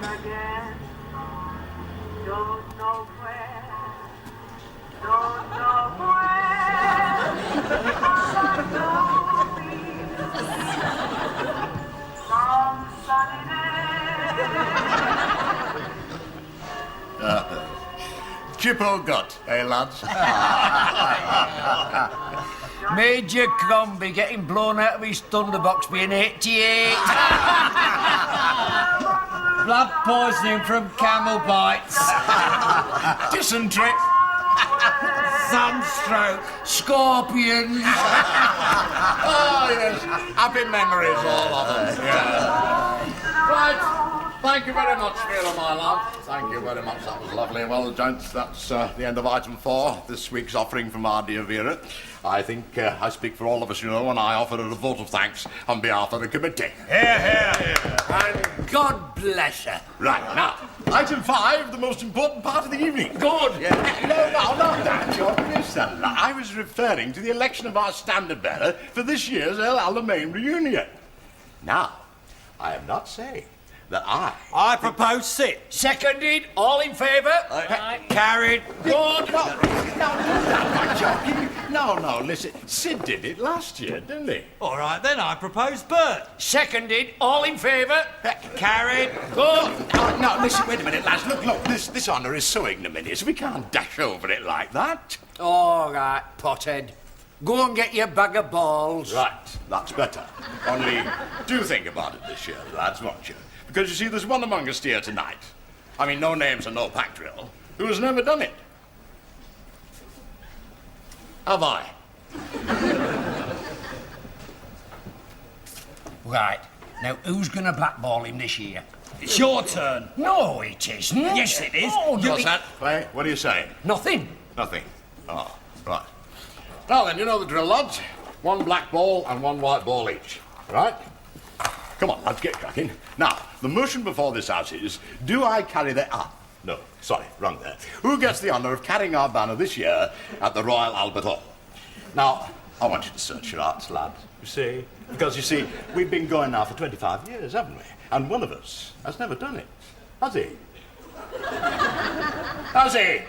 again. Don't know where. Don't know where. All I know is some sunny day. Chip or gut, eh, lads? Major Crombie getting blown out of his thunderbox being 88. Blood poisoning from camel bites. Dysentery. Sunstroke. Scorpions. Oh, yes. Happy memories, all of us. Yeah. Right. Thank you very much, Vera, my love. Thank you very much. That was lovely. Well, gents, that's the end of item 4, this week's offering from our dear Vera. I think I speak for all of us, you know, when I offer her a vote of thanks on behalf of the committee. Hear, hear. And God bless her. Right, now, item 5, the most important part of the evening. Good. Yeah. No, not that, you missed that. I was referring to the election of our standard bearer for this year's Alamein reunion. Now, I am not saying that I propose sit. Seconded. All in favour? Carried. Good. No, listen. Sid did it last year, didn't he? All right, then I propose Bert. Seconded. All in favour? Carried. Good. No, listen, wait a minute, lads. Look, this honour is so ignominious. We can't dash over it like that. All right, pothead. Go and get your bag of balls. Right, that's better. Only do think about it this year, lads, won't you? Because, you see, there's one among us here tonight. I mean, no names and no pack drill. Who has never done it? Have I? Right. Now, who's going to blackball him this year? It's your turn. No, it isn't. Yes, it is. Oh, no, What's that? Wait, what are you saying? Nothing. Nothing. Oh, right. Now then, you know the drill, lads. 1 black ball and 1 white ball each. Right? Come on, let's get cracking. Now, the motion before this house is, do I carry the... No, sorry, wrong there. Who gets the honour of carrying our banner this year at the Royal Albert Hall? Now, I want you to search your hearts, lads, you see. Because, you see, we've been going now for 25 years, haven't we? And one of us has never done it. Has he? Has he?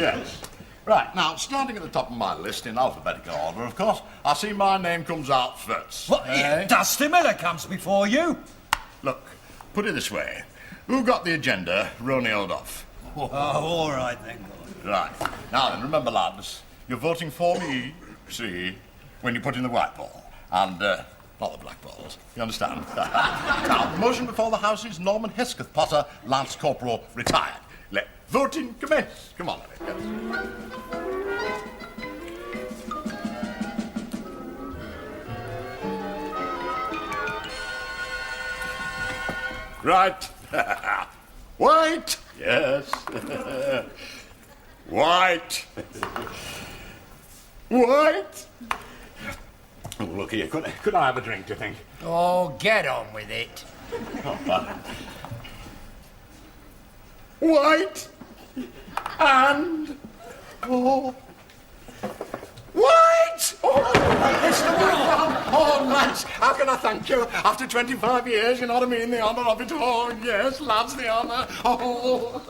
Yes. Right, now, starting at the top of my list in alphabetical order, of course, I see my name comes out first. What? Dusty Miller comes before you. Look, put it this way. Who got the agenda roneoed off? Oh, all right, then. Right. Now then, remember, lads, you're voting for me, see, when you put in the white ball. And, not the black balls. You understand? Now, the motion before the House is Norman Hesketh Potter, Lance Corporal, retired. Let voting commence. Come on, Eric. Right. White. Yes. White. White. Oh, look here. Could I have a drink, do you think? Oh, get on with it. White. And... Oh... White! Oh, lads, how can I thank you? After 25 years, you know what I mean? The honour of it. Oh, yes, lads, the honour. Oh.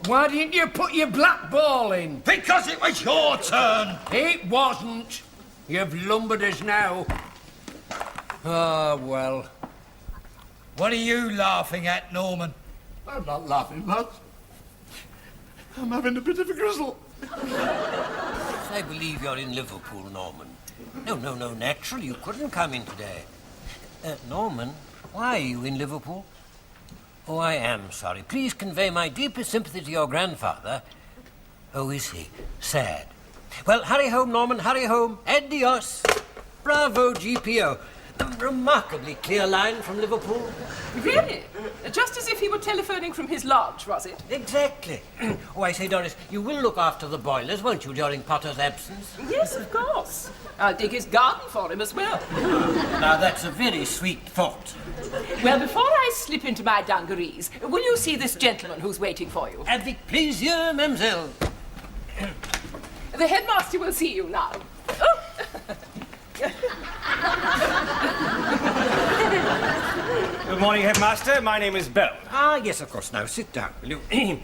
Why didn't you put your black ball in? Because it was your turn. It wasn't. You've lumbered us now. Ah, well. What are you laughing at, Norman? I'm not laughing, lads. I'm having a bit of a grizzle. I believe you're in Liverpool, Norman. No, naturally, you couldn't come in today. Norman, why are you in Liverpool? Oh, I am sorry. Please convey my deepest sympathy to your grandfather. Oh, is he? Sad. Well, hurry home, Norman, hurry home. Adios. Bravo, GPO. A remarkably clear line from Liverpool. Really? Just as if he were telephoning from his lodge, was it? Exactly. Oh, I say, Doris, you will look after the boilers, won't you, during Potter's absence? Yes, of course. I'll dig his garden for him as well. Now, that's a very sweet thought. Well, before I slip into my dungarees, will you see this gentleman who's waiting for you? Avec plaisir, mademoiselle. The headmaster will see you now. Oh. Good morning, Headmaster. My name is Bell. Ah, yes, of course. Now, sit down, will you?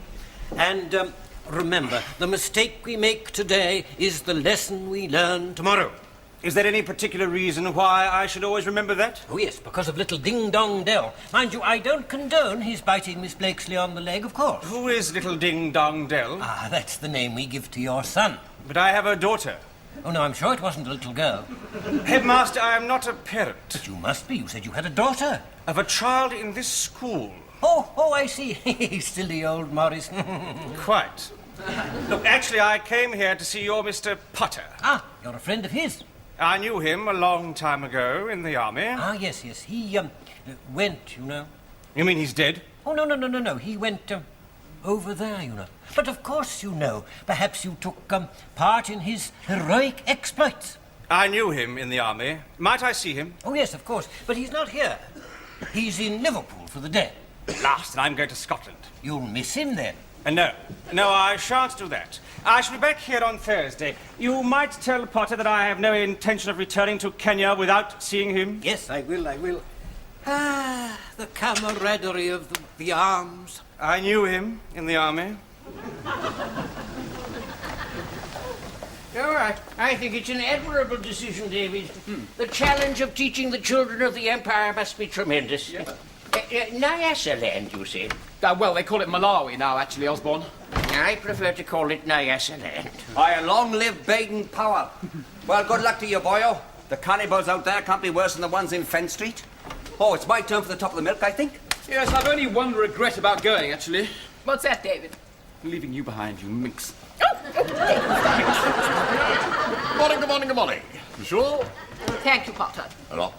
And remember, the mistake we make today is the lesson we learn tomorrow. Is there any particular reason why I should always remember that? Oh, yes, because of little Ding-Dong Dell. Mind you, I don't condone his biting Miss Blakesley on the leg, of course. Who is little Ding-Dong Dell? Ah, that's the name we give to your son. But I have a daughter. Oh, no, I'm sure it wasn't a little girl. Headmaster, I am not a parent. But you must be. You said you had a daughter. Of a child in this school. Oh, I see. Silly old Morris. Quite. Look, actually, I came here to see your Mr. Potter. Ah, you're a friend of his. I knew him a long time ago in the army. Ah, yes. He, went, you know. You mean he's dead? Oh, no. He went, over there, you know. But of course you know. Perhaps you took, part in his heroic exploits. I knew him in the army. Might I see him? Oh, yes, of course. But he's not here. He's in Liverpool for the day. Last, and I'm going to Scotland. You'll miss him then. No, I shan't do that. I shall be back here on Thursday. You might tell Potter that I have no intention of returning to Kenya without seeing him. Yes, I will. Ah, the camaraderie of the arms. I knew him in the army. Oh, I think it's an admirable decision, David. The challenge of teaching the children of the Empire must be tremendous. Yeah. Nyasaland, you said? Well, they call it Malawi now, actually, Osborne. I prefer to call it Nyasaland. Long live Baden Power. Well, good luck to you, boyo. The cannibals out there can't be worse than the ones in Fenn Street. Oh, it's my turn for the top of the milk, I think. Yes, I've only one regret about going, actually. What's that, David? Leaving you behind, you minx. Good morning. You sure? Thank you, Potter. Hello.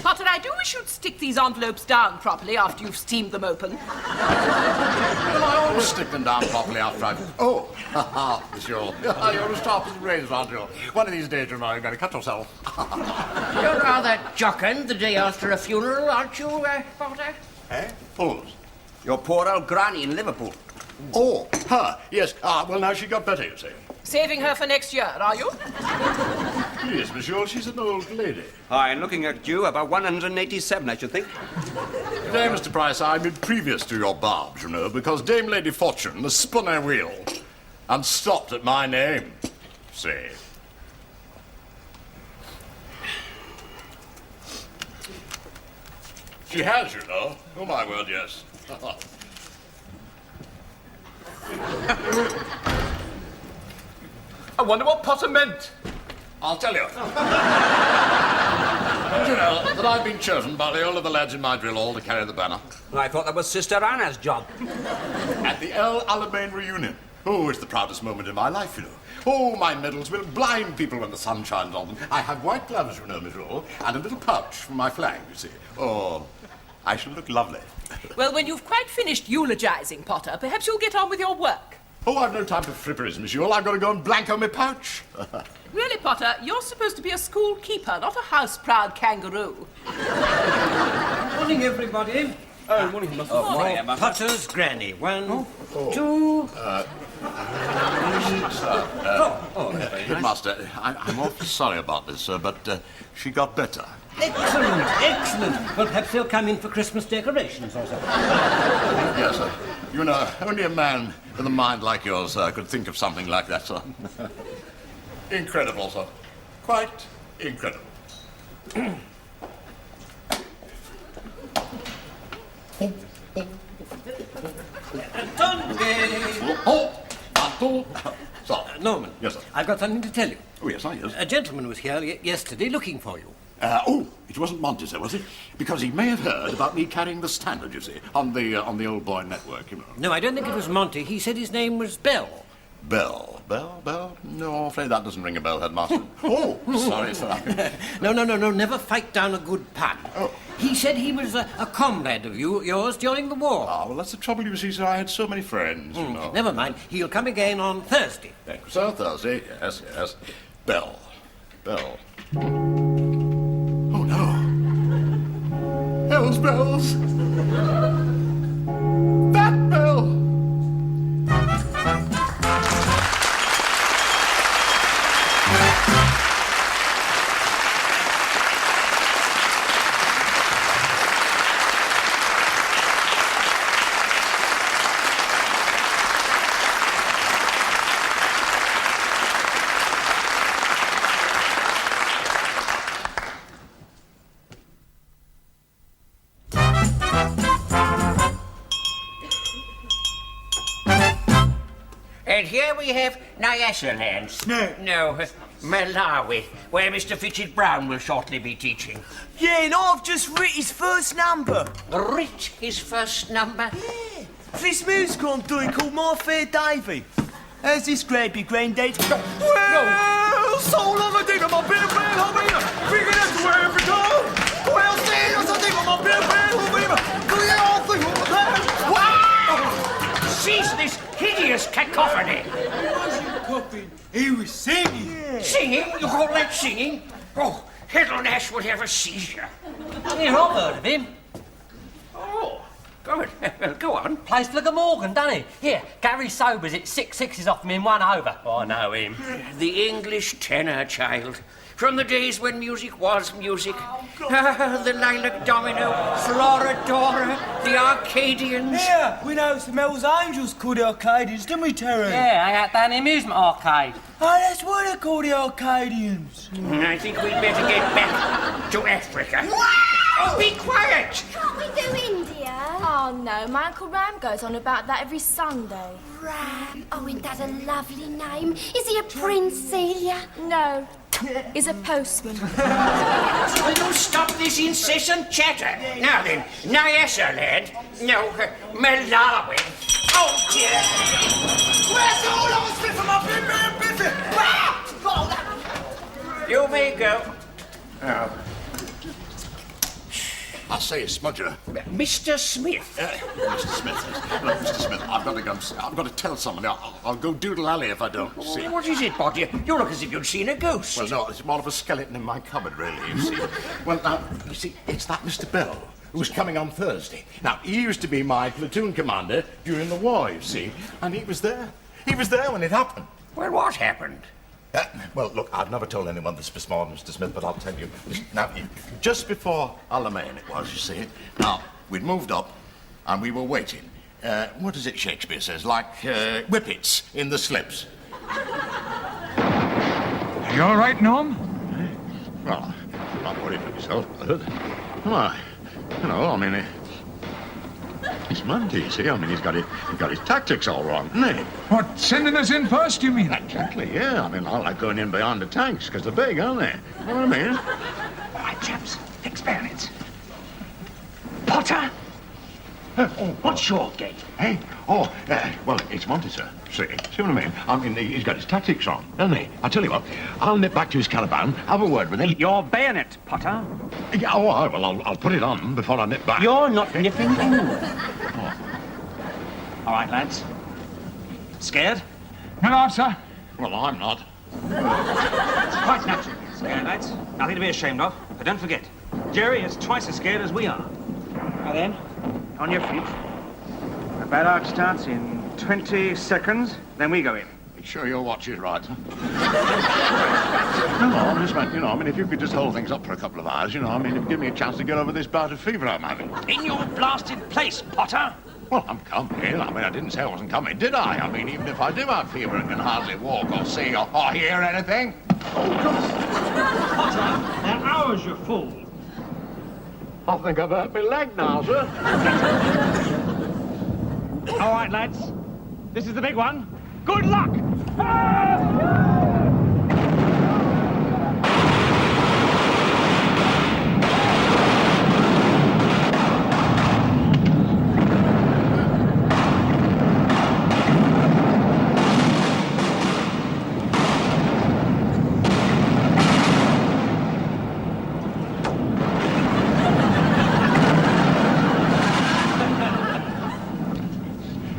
Potter, I do wish you'd stick these envelopes down properly after you've steamed them open. Well, I always stick them down properly after I've... Oh, sure. You're as sharp as the razor, aren't you? One of these days, you know, you're going to cut yourself. You're rather jocund the day after a funeral, aren't you, Potter? Eh? Whose? Your poor old granny in Liverpool. Oh, her. Yes. Well, now she got better, you see. Saving her for next year, are you? Yes, monsieur, she's an old lady. I'm looking at you about 187, I should think. Today, Mr. Price, I'm previous to your barbs, you know, because Dame Lady Fortune has spun her wheel and stopped at my name. See. She has, you know. Oh, my word, yes. I wonder what Potter meant. I'll tell you. You know that I've been chosen by the older of the lads in my drill hall to carry the banner. I thought that was Sister Anna's job. At the Alamein reunion. Oh, it's the proudest moment in my life, you know. Oh, my medals will blind people when the sun shines on them. I have white gloves, you know, monsieur, and a little pouch for my flag, you see. Oh, I shall look lovely. Well, when you've quite finished eulogizing, Potter, perhaps you'll get on with your work. Oh, I've no time for fripperies, monsieur. I've got to go and blanco my pouch. Really, Potter, you're supposed to be a school keeper, not a house-proud kangaroo. Morning, everybody. Oh, morning, Master. Morning, Potter's granny. One, two... Master, I'm awfully sorry about this, sir, but she got better. Excellent. Well, perhaps they'll come in for Christmas decorations or something. Yes, sir. You know, only a man with a mind like yours, sir, could think of something like that, sir. Incredible, sir. Quite incredible. So, Norman. Yes, sir. I've got something to tell you. Oh, yes, yes. A gentleman was here yesterday looking for you. It wasn't Monty, sir, was it? Because he may have heard about me carrying the standard, you see, on the old boy network, you know. No, I don't think it was Monty. He said his name was Bell. Bell? No, I'm afraid that doesn't ring a bell, Headmaster. Oh, sorry, sir. No, never fight down a good pun. Oh. He said he was a comrade of yours during the war. Well, that's the trouble, you see, sir. I had so many friends, you know. Never mind. He'll come again on Thursday. Thank you, sir. Thursday, yes. Bell. Oh, no. Hell's bells. That bell. And here we have Nyasaland. No, Malawi, where Mr. Fitchett Brown will shortly be teaching. Yeah, and I've just writ his first number. Writ his first number? Yeah. For this musical I'm doing called My Fair Davy. How's this grandby granddad? Well, so long I think I'm a bit of bad hobby. Figure that's the way every time. Well, serious, I think I'm a bit of bad hobby. Cease this hideous cacophony. He wasn't coughing, he was singing. Yeah. Singing? You call that singing? Oh, Heddle Nash would have a seizure. Yeah, I've heard of him. Oh, good. Well, go on. Plays for the Morgan, doesn't he? Here, Gary Sobers hit 6 sixes off me in 1 over. Oh, I know him. The English tenor, child. From the days when music was music. The Lilac Domino, Florodora, the Arcadians. Yeah, we know some Hell's Angels called the Arcadians, didn't we, Terry? Yeah, I out down the amusement arcade. Oh, that's what they call the Arcadians. I think we'd better get back to Africa. Oh, be quiet! Can't we do India? Oh, no. My Uncle Ram goes on about that every Sunday. Ram? Oh, isn't that a lovely name? Is he a prince, Celia? No. He's a postman. Will you stop this incessant chatter? Now then, Nyasaland. No, Malawi. Oh, dear. Where's all I was fit for my big. You may go. Oh. I say, Smudger. Mr. Smith. Mr. Smith. Look, Mr. Smith, I've got to go. I've got to tell someone. I'll go doodle alley if I don't see. What is it, Bodger? You look as if you'd seen a ghost. Well, no, it's more of a skeleton in my cupboard, really, you see. Well, now, you see, it's that Mr. Bell who was coming on Thursday. Now, he used to be my platoon commander during the war, you see, and he was there. He was there when it happened. Well, what happened? Well, look, I've never told anyone this morning, Mr. Smith, but I'll tell you. Now, just before Alamein it was, you see. Now, we'd moved up, and we were waiting. What is it Shakespeare says? Like whippets in the slips. Are you all right, Norm? Well, I'm not worried for myself, but am I? You know, I mean, he's Monty, you see. I mean, he's got his tactics all wrong, hasn't he? What, sending us in first, you mean? Exactly, yeah. I mean, I like going in behind the tanks, because they're big, aren't they? You know what I mean? All right, chaps, experience. Potter? What's your game? Hey? Oh, well, it's Monty, sir. See what I mean? I mean, he's got his tactics wrong, hasn't he? I'll tell you what, I'll nip back to his caravan, have a word with him. Your bayonet, Potter. Yeah, well, I'll put it on before I nip back. You're not nipping anywhere. Oh. All right, lads. Scared? No, sir. Well, I'm not. Quite natural. Scared, lads. Nothing to be ashamed of. But don't forget, Jerry is twice as scared as we are. Now then, on your feet. The barrage starts in 20 seconds, then we go in. Make sure your watch is right. No, I just meant, you know, I mean, if you could just hold things up for a couple of hours, you know, I mean, it'd give me a chance to get over this bout of fever I'm having. In your blasted place, Potter! Well, I'm coming. I mean, I didn't say I wasn't coming, did I? I mean, even if I do have fever and can hardly walk or see or hear anything. Oh, God. Potter, that hour's your fool. I think I've hurt my leg now, sir. All right, lads. This is the big one. Good luck!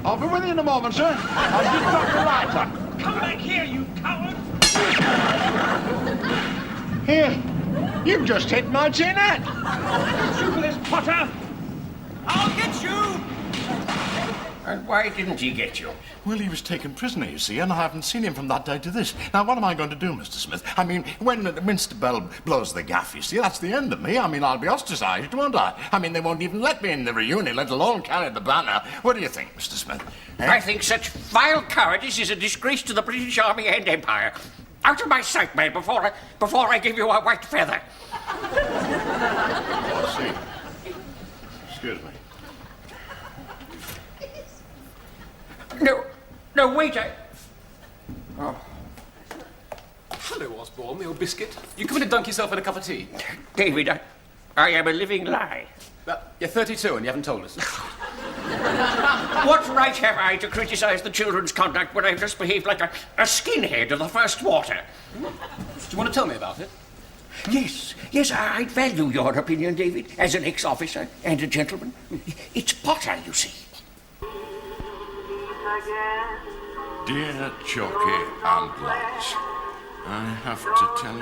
I'll be with you in a moment, sir. I'll just drop the lighter. Come back here, you coward! Here, you've just hit my chinette. You for this, Potter! I'll get you! And why didn't he get you? Well, he was taken prisoner, you see, and I haven't seen him from that day to this. Now, what am I going to do, Mr. Smith? I mean, when Mr. Bell blows the gaff, you see, that's the end of me. I mean, I'll be ostracised, won't I? I mean, they won't even let me in the reunion, let alone carry the banner. What do you think, Mr. Smith? I think such vile cowardice is a disgrace to the British Army and Empire. Out of my sight, man, before I give you a white feather. I see. Excuse me. No, wait, Osborne, the old biscuit. You come in and dunk yourself in a cup of tea. David, I am a living lie. You're 32 and you haven't told us. What right have I to criticise the children's conduct when I've just behaved like a skinhead of the first water? Do you want to tell me about it? Yes, I'd value your opinion, David, as an ex-officer and a gentleman. It's Potter, you see. Dear Chalky and lads, I have to tell you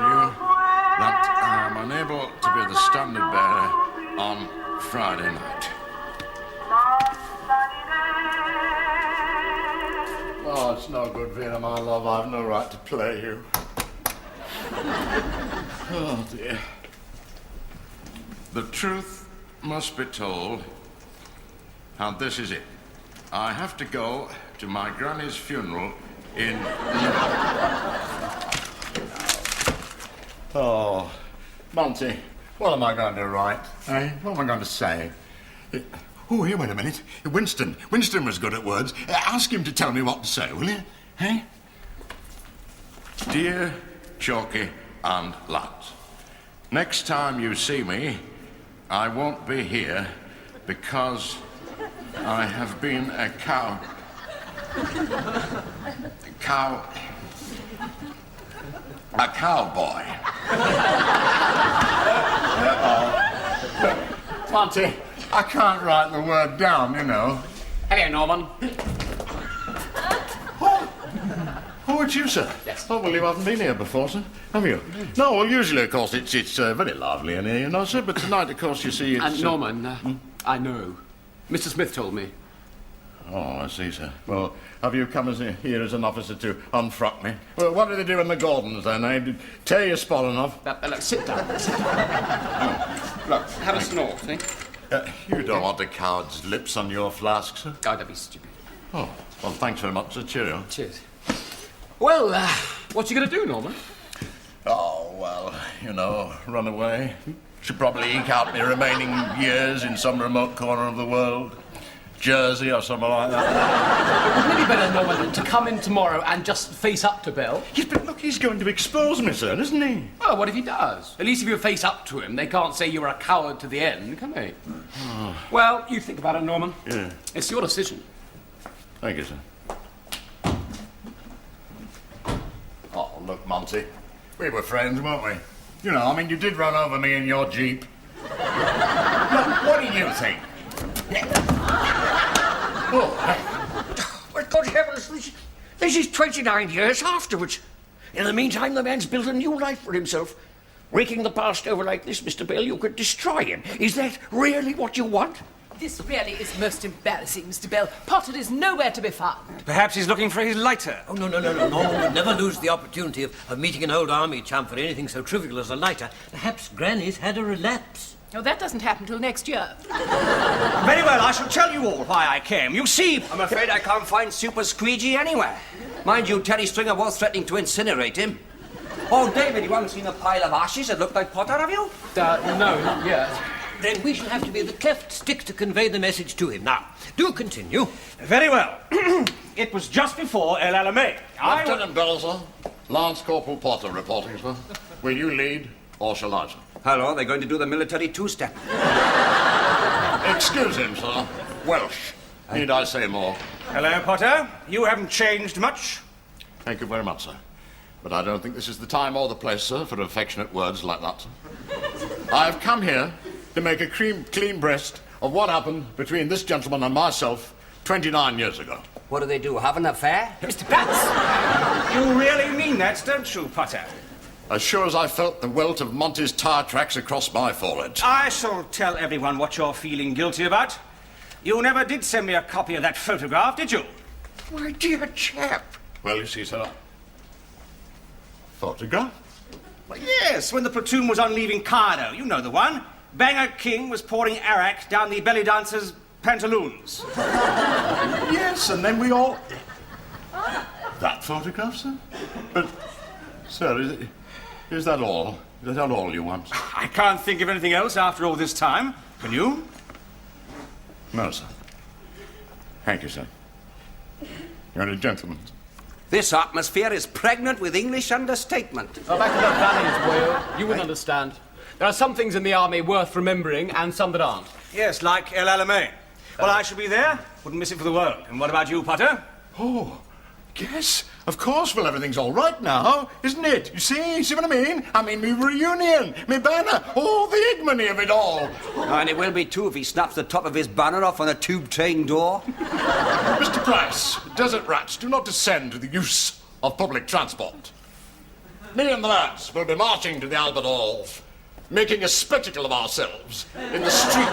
that I am unable to be the standard bearer on Friday night. Oh, it's no good, Vera, my love. I've no right to play you. Oh, dear. The truth must be told, and this is it. I have to go to my granny's funeral in Oh, Monty, what am I going to write? Eh? What am I going to say? Oh, here, wait a minute. Winston was good at words. Ask him to tell me what to say, will you? Eh? Dear Chalky and lads, next time you see me, I won't be here because I have been a cowboy. Monty, I can't write the word down, you know. Hello, Norman. Oh, it's you, sir? Yes. Oh, well, you haven't been here before, sir, have you? No, well, usually, of course, it's very lively in here, you know, sir, but tonight, of course, you see, it's... And Norman, I know. Mr. Smith told me. Oh, I see, sir. Well, have you come here as an officer to unfrock me? Well, what do they do in the Gordons, then, eh? Tear your spollen off? Look, sit down. Look, have a snort, eh? You don't want a coward's lips on your flask, sir? Oh, don't be stupid. Oh, well, thanks very much, sir. Cheerio. Cheers. Well, what you going to do, Norman? Oh, well, you know, run away. Should probably eke out my remaining years in some remote corner of the world. Jersey or something like that. Wouldn't it be better, Norman, to come in tomorrow and just face up to Bill? Yes, but look, he's going to expose me, sir, isn't he? Oh, what if he does? At least if you face up to him, they can't say you were a coward to the end, can they? Oh. Well, you think about it, Norman. Yeah. It's your decision. Thank you, sir. Oh, look, Monty. We were friends, weren't we? You know, I mean, you did run over me in your Jeep. Look, what do you think? Well, good heavens, this is 29 years afterwards. In the meantime, the man's built a new life for himself. Raking the past over like this, Mr. Bell, you could destroy him. Is that really what you want? This really is most embarrassing, Mr. Bell. Potter is nowhere to be found. Perhaps he's looking for his lighter. Oh, no. Norman would never lose the opportunity of meeting an old army chum for anything so trivial as a lighter. Perhaps Granny's had a relapse. Oh, that doesn't happen till next year. Very well, I shall tell you all why I came. You see... I'm afraid I can't find Super Squeegee anywhere. Mind you, Terry Stringer was threatening to incinerate him. Oh, David, you haven't seen a pile of ashes that look like Potter, have you? No, not yet. Then we shall have to be the cleft stick to convey the message to him. Now, do continue. Very well. It was just before El Alamein. Lieutenant Bell, sir. Lance Corporal Potter reporting, sir. Will you lead or shall I, sir? Hello, they're going to do the military two-step. Excuse him, sir. Welsh. Need I say more? Hello, Potter. You haven't changed much. Thank you very much, sir. But I don't think this is the time or the place, sir, for affectionate words like that, sir. I've come here to make a clean breast of what happened between this gentleman and myself 29 years ago. What do they do, have an affair? Mr. Batts! You really mean that, don't you, Potter? As sure as I felt the welt of Monty's tire tracks across my forehead. I shall tell everyone what you're feeling guilty about. You never did send me a copy of that photograph, did you? My dear chap. Well, you see, sir. Photograph? Well, yes, when the platoon was on leaving Cardo. You know the one. Banger King was pouring arak down the belly dancer's pantaloons. Yes, and then we all... That photograph, sir? But, sir, is that all? Is that all you want? I can't think of anything else after all this time. Can you? No, sir. Thank you, sir. You're a gentleman. This atmosphere is pregnant with English understatement. Back to the valleys, boyo. You wouldn't understand. There are some things in the army worth remembering and some that aren't. Yes, like El Alamein. Well, I shall be there. Wouldn't miss it for the world. And what about you, Potter? Oh, yes, of course. Well, everything's all right now, isn't it? You see what I mean? I mean, me reunion, me banner, the ignominy of it all. And it will be too if he snaps the top of his banner off on a tube train door. Mr. Price, desert rats do not descend to the use of public transport. Me and the lads will be marching to the Albert Hall, making a spectacle of ourselves in the street.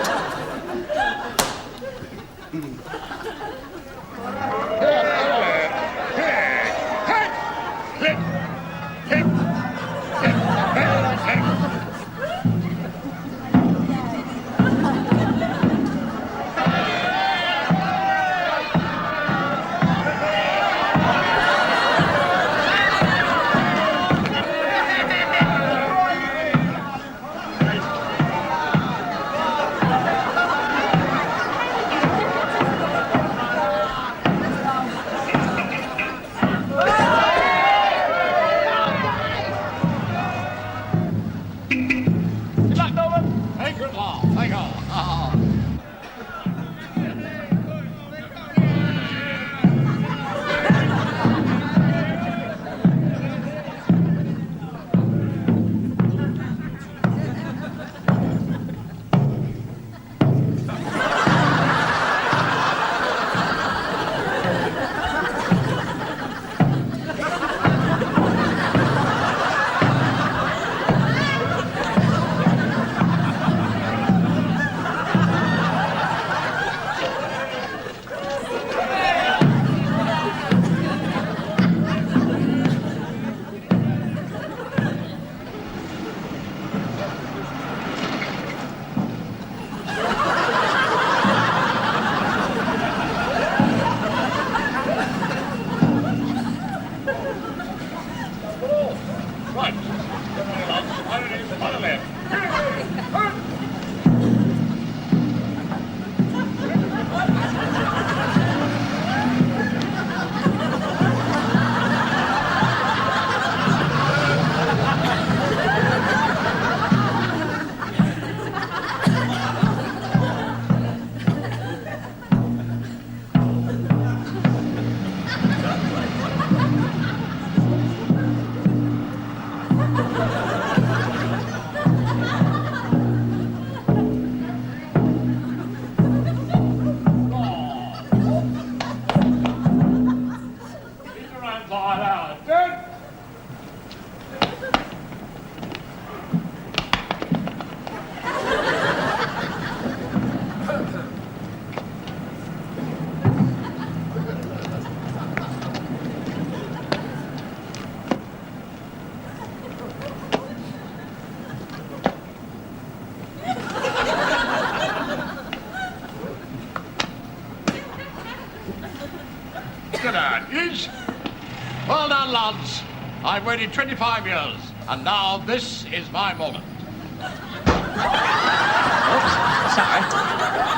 Well done, lads. I've waited 25 years, and now this is my moment. Oops, sorry.